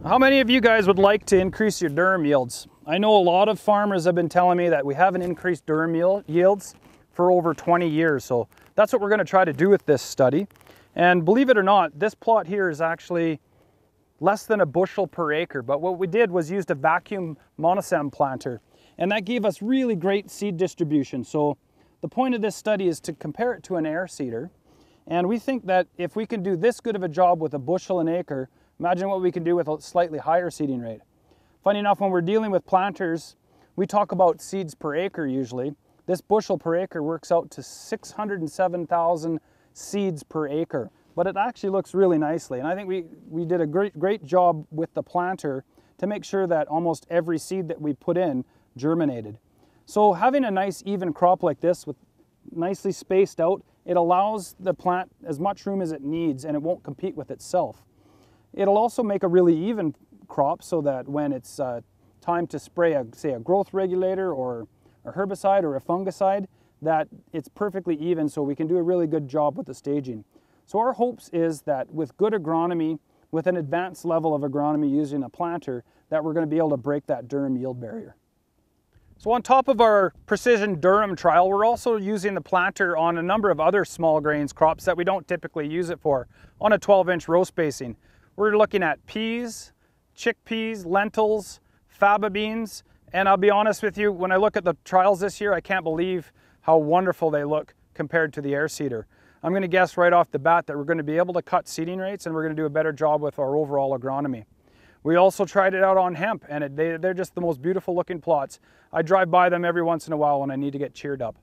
How many of you guys would like to increase your durum yields? I know a lot of farmers have been telling me that we haven't increased durum yields for over 20 years. So that's what we're going to try to do with this study. And believe it or not, this plot here is actually less than a bushel per acre. But what we did was used a vacuum monosem planter, and that gave us really great seed distribution. So the point of this study is to compare it to an air seeder. And we think that if we can do this good of a job with a bushel an acre, imagine what we can do with a slightly higher seeding rate. Funny enough, when we're dealing with planters, we talk about seeds per acre usually. This bushel per acre works out to 607,000 seeds per acre. But it actually looks really nicely. And I think we did a great job with the planter to make sure that almost every seed that we put in germinated. So having a nice even crop like this with nicely spaced out, it allows the plant as much room as it needs and it won't compete with itself. It'll also make a really even crop so that when it's time to spray, say a growth regulator or a herbicide or a fungicide, that it's perfectly even so we can do a really good job with the staging. So our hopes is that with good agronomy, with an advanced level of agronomy using a planter, that we're going to be able to break that durum yield barrier. So on top of our precision durum trial, we're also using the planter on a number of other small grains crops that we don't typically use it for on a 12-inch row spacing. We're looking at peas, chickpeas, lentils, faba beans, and I'll be honest with you, when I look at the trials this year, I can't believe how wonderful they look compared to the air seeder. I'm going to guess right off the bat that we're going to be able to cut seeding rates and we're going to do a better job with our overall agronomy. We also tried it out on hemp, and they're just the most beautiful looking plots. I drive by them every once in a while when I need to get cheered up.